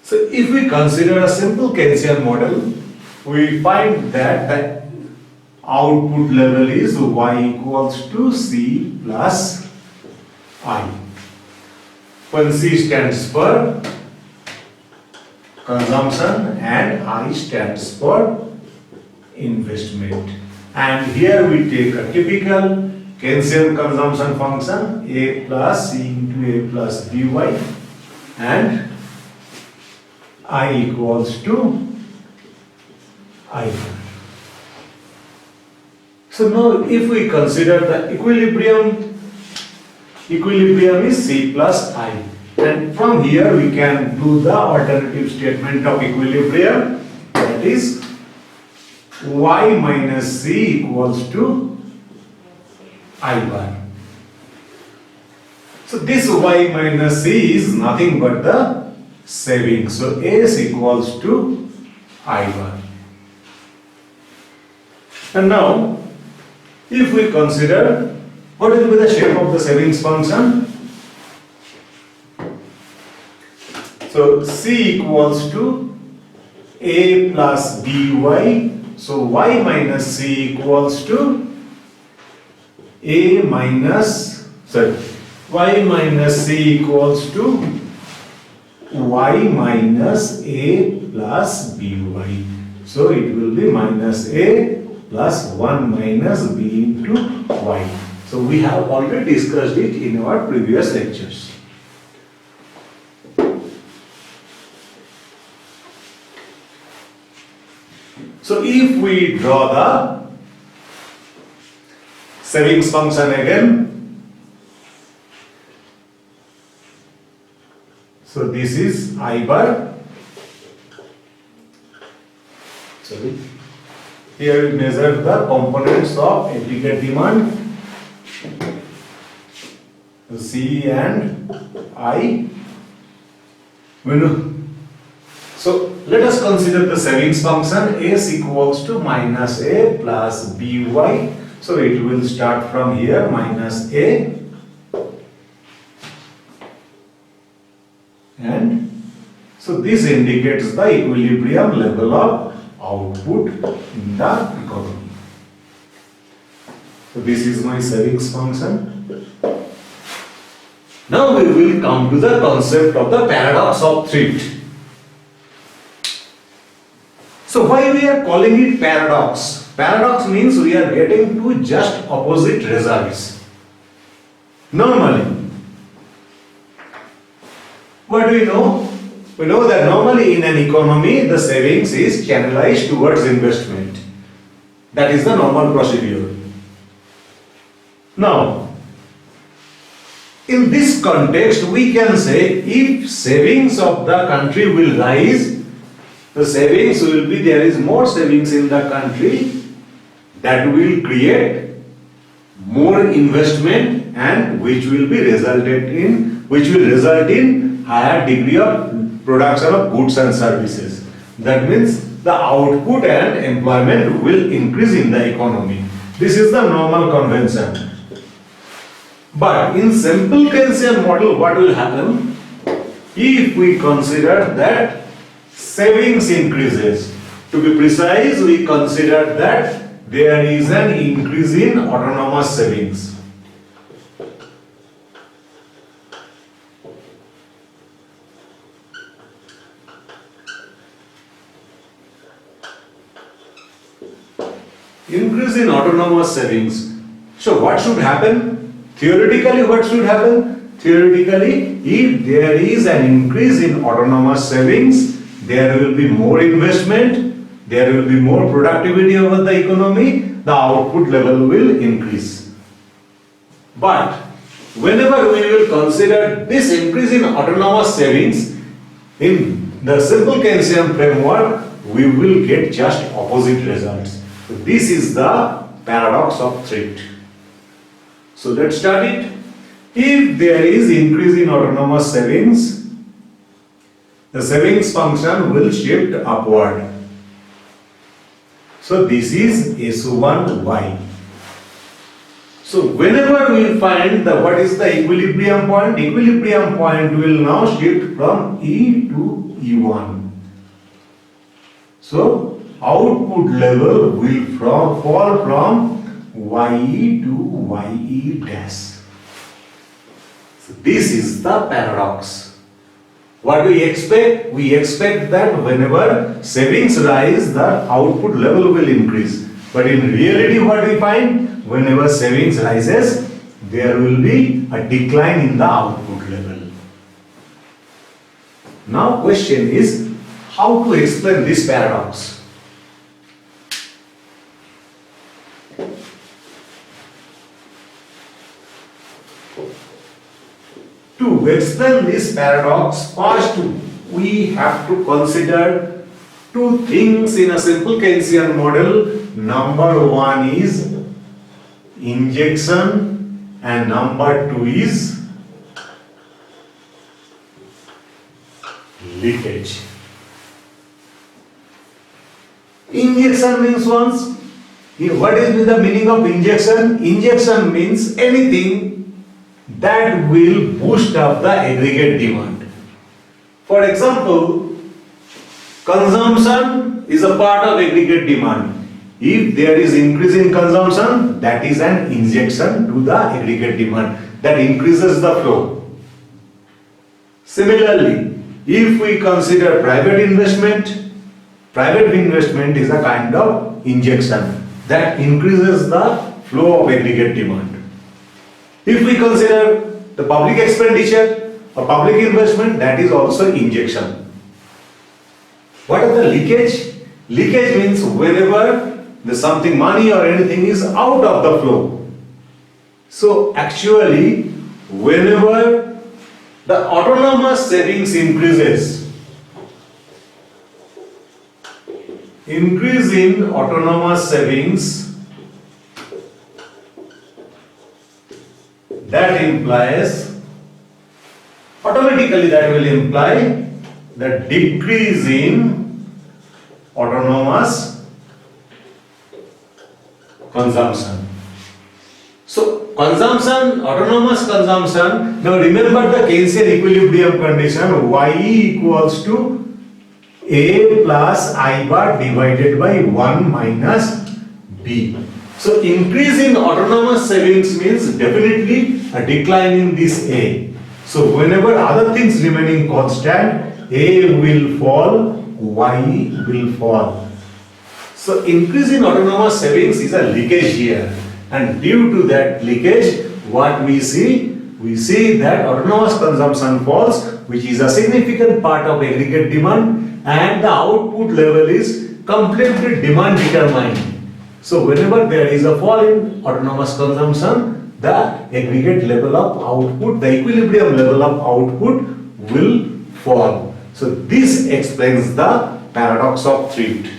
So if we consider a simple Keynesian model, we find that the output level is y equals to C plus I. When C stands for consumption and I stands for investment. And here we take a typical Keynesian consumption function A plus C into A plus by, and I equals to I. So now if we consider the equilibrium is C plus I, and from here we can do the alternative statement of equilibrium, that is y minus C equals to I bar. So this y minus C is nothing but the saving. So S equals to I bar. And now if we consider what will be the shape of the savings function. So C equals to A plus by. So y minus C equals to A minus, y minus C equals to y minus A plus by. So it will be minus A plus 1 minus B into y. So we have already discussed it in our previous lectures. So if we draw the savings function again, so this is I bar. Sorry. Here we measure the components of aggregate demand, C and I. So let us consider the savings function S equals to minus A plus by. So it will start from here, minus A, and so this indicates the equilibrium level of output in the economy. So this is my savings function. Now we will come to the concept of the paradox of thrift. So why we are calling it paradox? Paradox means we are getting to just opposite results. Normally, what do we know? We know that normally in an economy, the savings is channelized towards investment. That is the normal procedure. Now, in this context, we can say if savings of the country will rise, the savings will be, there is more savings in the country, that will create more investment, and which will result in higher degree of production of goods and services. That means the output and employment will increase in the economy. This is the normal convention. But in simple Keynesian model, what will happen? If we consider that savings increases, to be precise, we consider that there is an increase in autonomous savings. Increase in autonomous savings. So what should happen? Theoretically, what should happen? Theoretically, if there is an increase in autonomous savings, there will be more investment, there will be more productivity over the economy, the output level will increase. But whenever we will consider this increase in autonomous savings in the simple Keynesian framework, we will get just opposite results. So this is the paradox of thrift. So let's start it. If there is increase in autonomous savings, the savings function will shift upward. So this is S1y. So whenever we find the what is the equilibrium point will now shift from E to E1. So output level will fall from YE to YE dash. So this is the paradox. What do we expect? We expect that whenever savings rise, the output level will increase. But in reality, what we find? Whenever savings rises, there will be a decline in the output level. Now, question is how to explain this paradox? To explain this paradox, first we have to consider two things in a simple Keynesian model. Number one is injection and number two is leakage. Injection means once. What is the meaning of injection? Injection means anything that will boost up the aggregate demand. For example, consumption is a part of aggregate demand. If there is increase in consumption, that is an injection to the aggregate demand that increases the flow. Similarly, if we consider private investment is a kind of injection that increases the flow of aggregate demand. If we consider the public expenditure or public investment, that is also injection. What is the leakage? Leakage means whenever there's something, money or anything is out of the flow. So actually, whenever the autonomous savings increases, increase in autonomous savings, that implies, automatically that will imply the decrease in autonomous consumption. So consumption, autonomous consumption, now remember the Keynesian equilibrium condition, YE equals to A plus I bar divided by 1 minus B. So increase in autonomous savings means definitely a decline in this A. So whenever other things remaining constant, A will fall, Y will fall. So increase in autonomous savings is a leakage here, and due to that leakage, what we see that autonomous consumption falls, which is a significant part of aggregate demand, and the output level is completely demand determined. So whenever there is a fall in autonomous consumption, the aggregate level of output, the equilibrium level of output will fall. So this explains the paradox of thrift.